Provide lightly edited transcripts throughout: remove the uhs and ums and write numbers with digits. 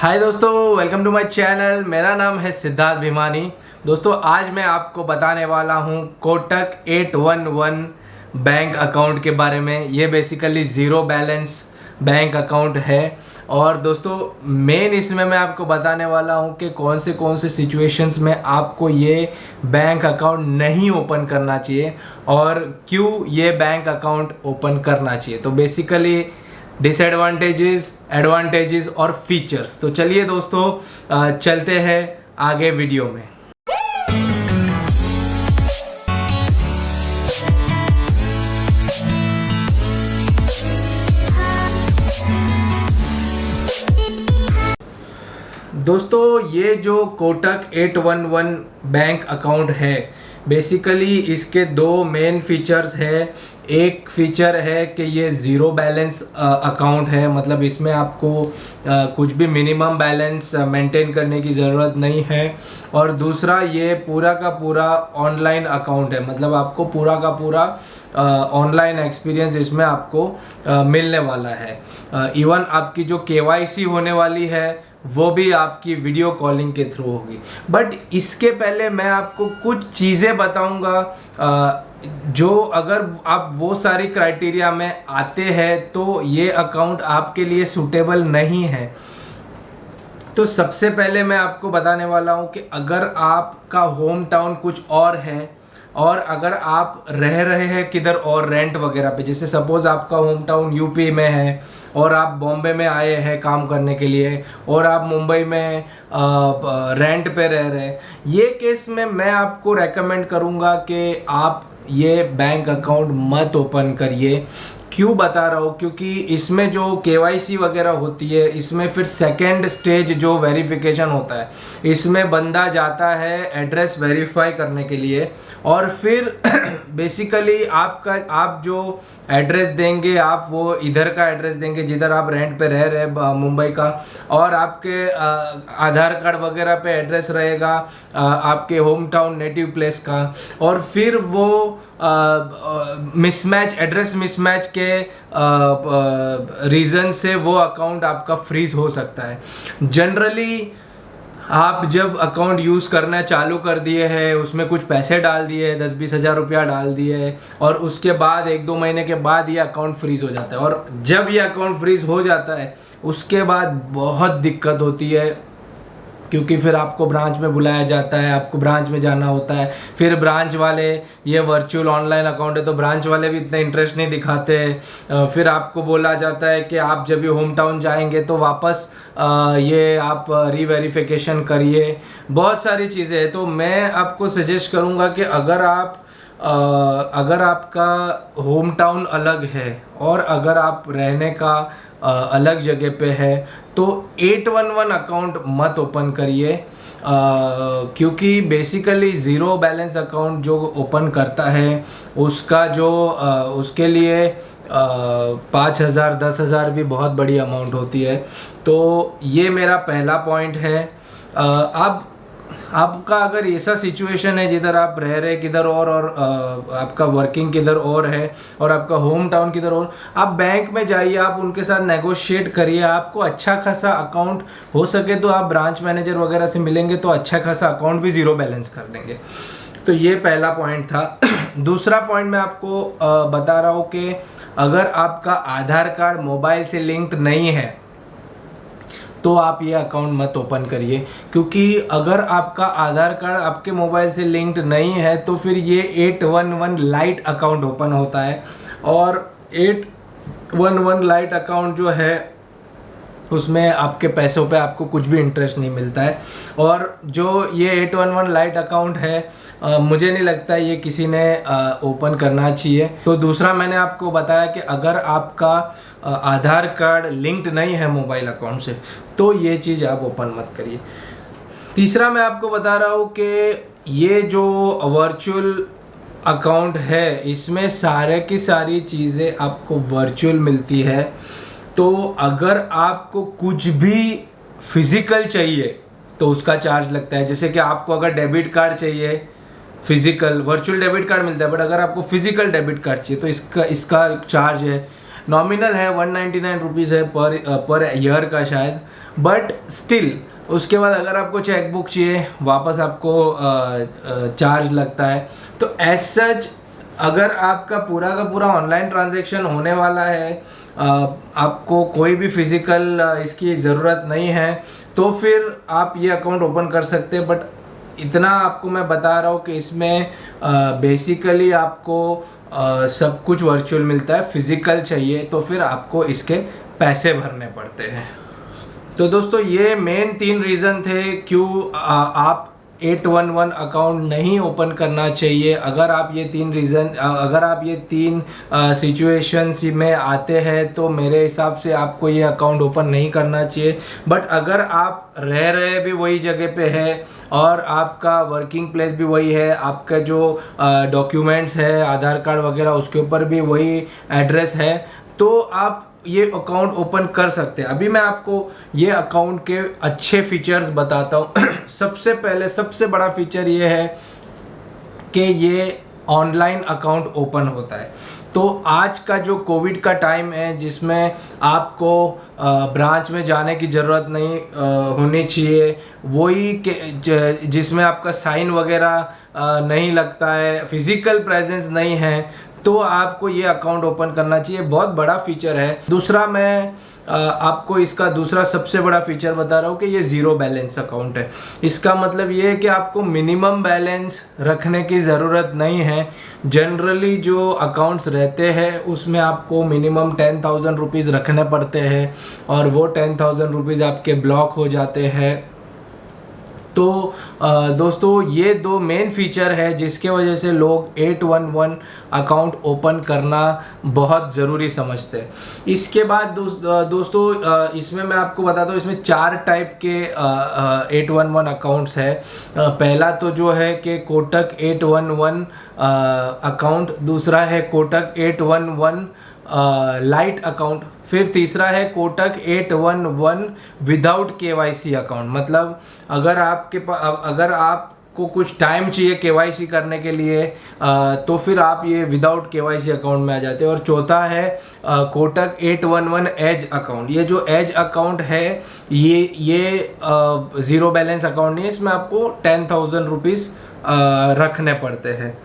हाय दोस्तों, welcome to my channel. मेरा नाम है सिद्धार्थ भिमानी। दोस्तों आज मैं आपको बताने वाला हूं कोटक 811 बैंक अकाउंट के बारे में। ये basically zero balance bank account है और दोस्तों मेन इसमें मैं आपको बताने वाला हूं कि कौन से सिचुएशंस में आपको ये बैंक अकाउंट नहीं ओपन करना चाहिए और क्यों ये बैंक अकाउंट ओपन करना चाहिए। तो बेसिकली डिसएडवांटेजेस, एडवांटेजेस और फीचर्स। तो चलिए दोस्तों चलते हैं आगे वीडियो में। दोस्तों ये जो कोटक 811 बैंक अकाउंट है, बेसिकली इसके दो मेन फीचर्स है। एक फीचर है कि ये ज़ीरो बैलेंस अकाउंट है, मतलब इसमें आपको कुछ भी मिनिमम बैलेंस मेंटेन करने की ज़रूरत नहीं है। और दूसरा, ये पूरा का पूरा ऑनलाइन अकाउंट है, मतलब आपको पूरा का पूरा ऑनलाइन एक्सपीरियंस इसमें आपको मिलने वाला है। इवन आपकी जो KYC होने वाली है वो भी आपकी वीडियो कॉलिंग के थ्रू होगी। बट इसके पहले मैं आपको कुछ चीज़ें बताऊंगा जो अगर आप वो सारी क्राइटेरिया में आते हैं तो ये अकाउंट आपके लिए सूटेबल नहीं है। तो सबसे पहले मैं आपको बताने वाला हूँ कि अगर आपका होम टाउन कुछ और है और अगर आप रह रहे हैं किधर और रेंट वगैरह पे, जैसे सपोज़ आपका होम टाउन यूपी में है और आप बॉम्बे में आए हैं काम करने के लिए और आप मुंबई में रेंट पे रह रहे हैं, ये केस में मैं आपको रेकमेंड करूँगा कि आप ये बैंक अकाउंट मत ओपन करिए। क्यों बता रहा हूँ, क्योंकि इसमें जो KYC वगैरह होती है, इसमें फिर सेकेंड स्टेज जो वेरिफिकेशन होता है, इसमें बंदा जाता है एड्रेस वेरीफाई करने के लिए और फिर बेसिकली आप जो एड्रेस देंगे, आप वो इधर का एड्रेस देंगे जिधर आप रेंट पे रह रहे हैं मुंबई का, और आपके आधार कार्ड वगैरह पे एड्रेस रहेगा आपके होम टाउन नेटिव प्लेस का, और फिर वो मिसमैच, एड्रेस मिसमैच के रीज़न से वो अकाउंट आपका फ्रीज हो सकता है। जनरली आप जब अकाउंट यूज़ करना चालू कर दिए हैं, उसमें कुछ पैसे डाल दिए, 10-20 हज़ार रुपया डाल दिए और उसके बाद 1-2 महीने के बाद ये अकाउंट फ्रीज़ हो जाता है। और जब ये अकाउंट फ्रीज़ हो जाता है उसके बाद बहुत दिक्कत होती है, क्योंकि फिर आपको ब्रांच में बुलाया जाता है, आपको ब्रांच में जाना होता है। फिर ब्रांच वाले, ये वर्चुअल ऑनलाइन अकाउंट है तो ब्रांच वाले भी इतना इंटरेस्ट नहीं दिखाते। फिर आपको बोला जाता है कि आप जब ये होम टाउन जाएंगे तो वापस ये आप रीवेरिफिकेशन करिए, बहुत सारी चीज़ें हैं। तो मैं आपको सजेस्ट करूँगा कि अगर आपका होम टाउन अलग है और अगर आप रहने का अलग जगह पे है तो 811 अकाउंट मत ओपन करिए, क्योंकि बेसिकली ज़ीरो बैलेंस अकाउंट जो ओपन करता है उसका जो उसके लिए 5,000 10,000 भी बहुत बड़ी अमाउंट होती है। तो ये मेरा पहला पॉइंट है। अब आपका अगर ऐसा सिचुएशन है जिधर आप रह रहे किधर और आपका वर्किंग किधर और है और आपका होम टाउन किधर और, आप बैंक में जाइए, आप उनके साथ नेगोशिएट करिए। आपको अच्छा खासा अकाउंट, हो सके तो आप ब्रांच मैनेजर वगैरह से मिलेंगे तो अच्छा खासा अकाउंट भी ज़ीरो बैलेंस कर देंगे। तो ये पहला पॉइंट था। दूसरा पॉइंट मैं आपको बता रहा हूँ कि अगर आपका आधार कार्ड मोबाइल से लिंक्ड नहीं है तो आप ये अकाउंट मत ओपन करिए, क्योंकि अगर आपका आधार कार्ड आपके मोबाइल से लिंक्ड नहीं है तो फिर ये 811 लाइट अकाउंट ओपन होता है और 811 लाइट अकाउंट जो है उसमें आपके पैसों पे आपको कुछ भी इंटरेस्ट नहीं मिलता है। और जो ये 811 लाइट अकाउंट है, मुझे नहीं लगता ये किसी ने ओपन करना चाहिए। तो दूसरा मैंने आपको बताया कि अगर आपका आधार कार्ड लिंक्ड नहीं है मोबाइल अकाउंट से तो ये चीज़ आप ओपन मत करिए। तीसरा मैं आपको बता रहा हूँ कि ये जो वर्चुअल अकाउंट है इसमें सारे की सारी चीज़ें आपको वर्चुअल मिलती है। तो अगर आपको कुछ भी फिज़िकल चाहिए तो उसका चार्ज लगता है। जैसे कि आपको अगर डेबिट कार्ड चाहिए, फिज़िकल वर्चुअल डेबिट कार्ड मिलता है, बट अगर आपको फिज़िकल डेबिट कार्ड चाहिए तो इसका चार्ज है। नॉमिनल है 199 रुपीज़ है पर ईयर का शायद, बट स्टिल उसके बाद अगर आपको चेकबुक चाहिए वापस आपको चार्ज लगता है। तो एज सच अगर आपका पूरा का पूरा ऑनलाइन ट्रांजैक्शन होने वाला है, आपको कोई भी फिजिकल इसकी ज़रूरत नहीं है, तो फिर आप ये अकाउंट ओपन कर सकते हैं। बट इतना आपको मैं बता रहा हूँ कि इसमें बेसिकली आपको सब कुछ वर्चुअल मिलता है, फिजिकल चाहिए तो फिर आपको इसके पैसे भरने पड़ते हैं। तो दोस्तों ये मेन 3 रीज़न थे क्यों आप 811 अकाउंट नहीं ओपन करना चाहिए। अगर आप ये 3 सिचुएशंस में आते हैं तो मेरे हिसाब से आपको ये अकाउंट ओपन नहीं करना चाहिए। बट अगर आप रह रहे भी वही जगह पे है और आपका वर्किंग प्लेस भी वही है, आपका जो डॉक्यूमेंट्स है आधार कार्ड वगैरह उसके ऊपर भी वही एड्रेस है, तो आप ये अकाउंट ओपन कर सकते हैं। अभी मैं आपको ये अकाउंट के अच्छे फीचर्स बताता हूँ। सबसे पहले सबसे बड़ा फीचर ये है कि ये ऑनलाइन अकाउंट ओपन होता है। तो आज का जो कोविड का टाइम है जिसमें आपको ब्रांच में जाने की ज़रूरत नहीं होनी चाहिए, वही जिसमें आपका साइन वगैरह नहीं लगता है, फिजिकल प्रेजेंस नहीं है, तो आपको ये अकाउंट ओपन करना चाहिए। बहुत बड़ा फीचर है। दूसरा मैं आपको इसका दूसरा सबसे बड़ा फीचर बता रहा हूँ कि ये ज़ीरो बैलेंस अकाउंट है। इसका मतलब ये है कि आपको मिनिमम बैलेंस रखने की ज़रूरत नहीं है। जनरली जो अकाउंट्स रहते हैं उसमें आपको मिनिमम 10,000 रुपीज़ रखने पड़ते हैं और वो 10,000 रुपीज़ आपके ब्लॉक हो जाते हैं। तो दोस्तों ये 2 मेन फीचर है जिसके वजह से लोग 811 अकाउंट ओपन करना बहुत ज़रूरी समझते हैं। इसके बाद दोस्तों इसमें मैं आपको बताता हूँ, इसमें 4 टाइप के 811 अकाउंट्स है। पहला तो जो है कि कोटक 811 अकाउंट, दूसरा है कोटक 811 लाइट अकाउंट, फिर तीसरा है कोटक 811 विदाउट KYC अकाउंट। मतलब अगर आपको कुछ टाइम चाहिए KYC करने के लिए तो फिर आप ये विदाउट KYC अकाउंट में आ जाते हैं। और चौथा है कोटक 811 एज अकाउंट। ये जो एज अकाउंट है ये ज़ीरो बैलेंस अकाउंट नहीं है, इसमें आपको 10,000 रुपीज़ रखने पड़ते हैं।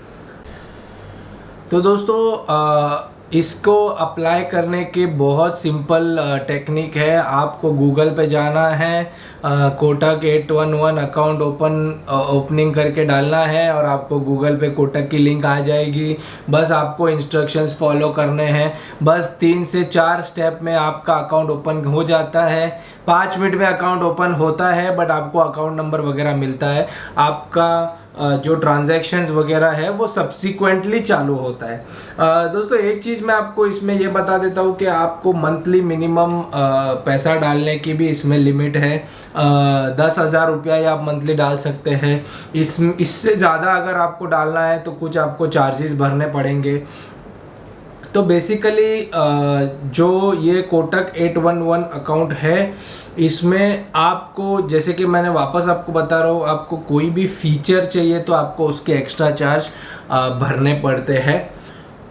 तो दोस्तों इसको अप्लाई करने के बहुत सिंपल टेक्निक है। आपको गूगल पे जाना है, कोटक 811 अकाउंट ओपनिंग करके डालना है और आपको गूगल पे कोटक की लिंक आ जाएगी। बस आपको इंस्ट्रक्शंस फॉलो करने हैं। बस 3 से 4 स्टेप में आपका अकाउंट ओपन हो जाता है। 5 मिनट में अकाउंट ओपन होता है, बट आपको अकाउंट नंबर वगैरह मिलता है। आपका जो ट्रांजैक्शंस वगैरह है वो सब्सिक्वेंटली चालू होता है। दोस्तों एक चीज़ मैं आपको इसमें ये बता देता हूँ कि आपको मंथली मिनिमम पैसा डालने की भी इसमें लिमिट है। 10,000 रुपया ही आप मंथली डाल सकते हैं। इससे ज़्यादा अगर आपको डालना है तो कुछ आपको चार्जेस भरने पड़ेंगे। तो बेसिकली जो ये कोटक 811 अकाउंट है इसमें आपको, जैसे कि मैंने वापस आपको बता रहा हूँ, आपको कोई भी फीचर चाहिए तो आपको उसके एक्स्ट्रा चार्ज भरने पड़ते हैं।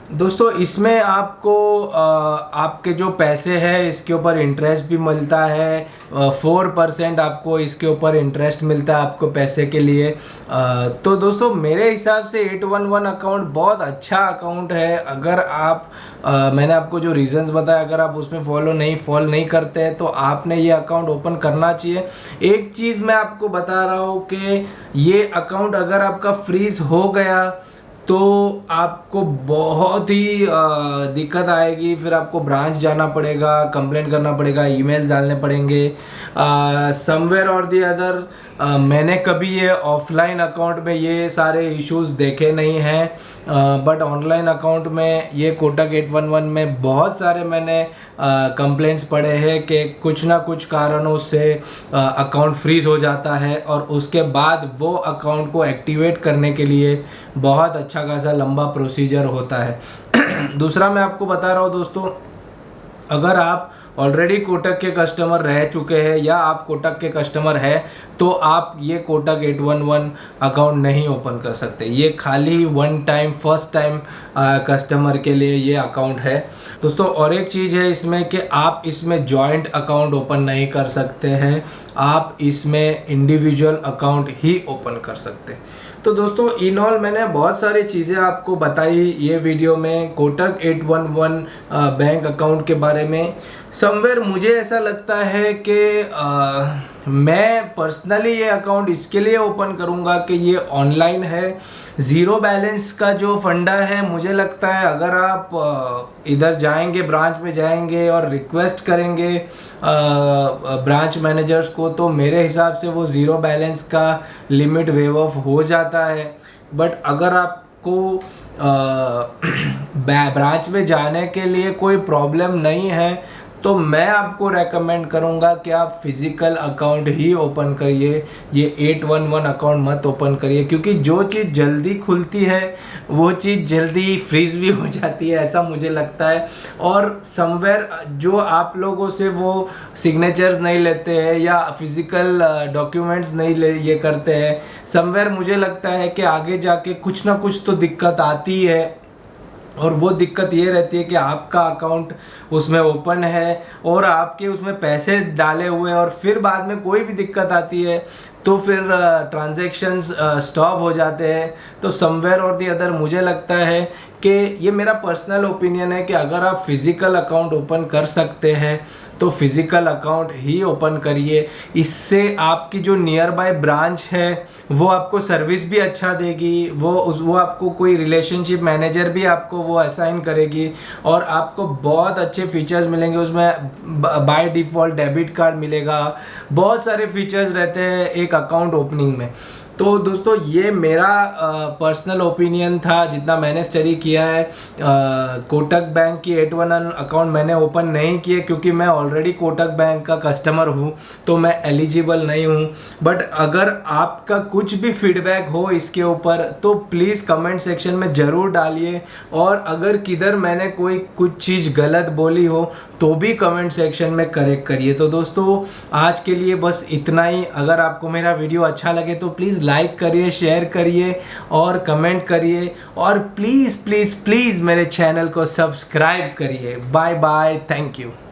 दोस्तों इसमें आपको आपके जो पैसे हैं इसके ऊपर इंटरेस्ट भी मिलता है। 4% आपको इसके ऊपर इंटरेस्ट मिलता है आपको पैसे के लिए। तो दोस्तों मेरे हिसाब से 811 अकाउंट बहुत अच्छा अकाउंट है। अगर आप मैंने आपको जो रीजंस बताया, अगर आप उसमें फॉलो नहीं करते हैं तो आपने ये अकाउंट ओपन करना चाहिए। एक चीज़ मैं आपको बता रहा हूँ कि ये अकाउंट अगर आपका फ्रीज हो गया तो आपको बहुत ही दिक्कत आएगी। फिर आपको ब्रांच जाना पड़ेगा, कंप्लेंट करना पड़ेगा, ईमेल डालने पड़ेंगे। समवेयर और दी अदर मैंने कभी ये ऑफलाइन अकाउंट में ये सारे इश्यूज देखे नहीं हैं, बट ऑनलाइन अकाउंट में ये कोटक 811 में बहुत सारे मैंने कंप्लेंट्स पढ़े हैं कि कुछ ना कुछ कारणों से अकाउंट फ्रीज हो जाता है और उसके बाद वो अकाउंट को एक्टिवेट करने के लिए बहुत अच्छा खासा लंबा प्रोसीजर होता है। दूसरा मैं आपको बता रहा हूँ दोस्तों, अगर आप ऑलरेडी कोटक के कस्टमर रह चुके हैं या आप कोटक के कस्टमर है तो आप ये कोटक 811 अकाउंट नहीं ओपन कर सकते। ये खाली one time first time customer के लिए ये अकाउंट है दोस्तों। और एक चीज़ है इसमें कि आप इसमें जॉइंट अकाउंट ओपन नहीं कर सकते हैं, आप इसमें इंडिविजुअल अकाउंट ही ओपन कर सकते हैं। तो दोस्तों इन ऑल मैंने बहुत सारी चीज़ें आपको बताई ये वीडियो में कोटक 811 बैंक अकाउंट के बारे में। समवेयर मुझे ऐसा लगता है कि मैं पर्सनली ये अकाउंट इसके लिए ओपन करूँगा कि ये ऑनलाइन है, ज़ीरो बैलेंस का जो फंडा है मुझे लगता है अगर आप इधर जाएंगे ब्रांच में जाएंगे और रिक्वेस्ट करेंगे ब्रांच मैनेजर्स को तो मेरे हिसाब से वो ज़ीरो बैलेंस का लिमिट वेव ऑफ हो जाता है। बट अगर आपको ब्रांच में जाने के लिए कोई प्रॉब्लम नहीं है तो मैं आपको रेकमेंड करूंगा कि आप फिज़िकल अकाउंट ही ओपन करिए, ये 811 अकाउंट मत ओपन करिए, क्योंकि जो चीज़ जल्दी खुलती है वो चीज़ जल्दी फ्रीज भी हो जाती है ऐसा मुझे लगता है। और समवेयर जो आप लोगों से वो सिग्नेचर्स नहीं लेते हैं या फिज़िकल डॉक्यूमेंट्स नहीं ये करते हैं, समवेयर मुझे लगता है कि आगे जाके कुछ ना कुछ तो दिक्कत आती है। और वो दिक्कत ये रहती है कि आपका अकाउंट उसमें ओपन है और आपके उसमें पैसे डाले हुए हैं और फिर बाद में कोई भी दिक्कत आती है तो फिर ट्रांजैक्शंस स्टॉप हो जाते हैं। तो समवेयर और दी अदर मुझे लगता है कि ये मेरा पर्सनल ओपिनियन है कि अगर आप फिज़िकल अकाउंट ओपन कर सकते हैं तो फिज़िकल अकाउंट ही ओपन करिए। इससे आपकी जो नियर बाय ब्रांच है वो आपको सर्विस भी अच्छा देगी, वो आपको कोई रिलेशनशिप मैनेजर भी आपको वो असाइन करेगी और आपको बहुत अच्छे फीचर्स मिलेंगे। उसमें बाय डिफ़ॉल्ट डेबिट कार्ड मिलेगा, बहुत सारे फीचर्स रहते हैं एक अकाउंट ओपनिंग में। तो दोस्तों ये मेरा पर्सनल ओपिनियन था जितना मैंने स्टडी किया है। कोटक बैंक की 811 अकाउंट मैंने ओपन नहीं किए क्योंकि मैं ऑलरेडी कोटक बैंक का कस्टमर हूँ तो मैं एलिजिबल नहीं हूँ। बट अगर आपका कुछ भी फीडबैक हो इसके ऊपर तो प्लीज़ कमेंट सेक्शन में ज़रूर डालिए, और अगर किधर मैंने कोई कुछ चीज़ गलत बोली हो तो भी कमेंट सेक्शन में करेक्ट करिए। तो दोस्तों आज के लिए बस इतना ही। अगर आपको मेरा वीडियो अच्छा लगे तो प्लीज़ लाइक करिए, शेयर करिए और कमेंट करिए, और प्लीज़ प्लीज़ प्लीज़ मेरे चैनल को सब्सक्राइब करिए। Bye bye, thank you.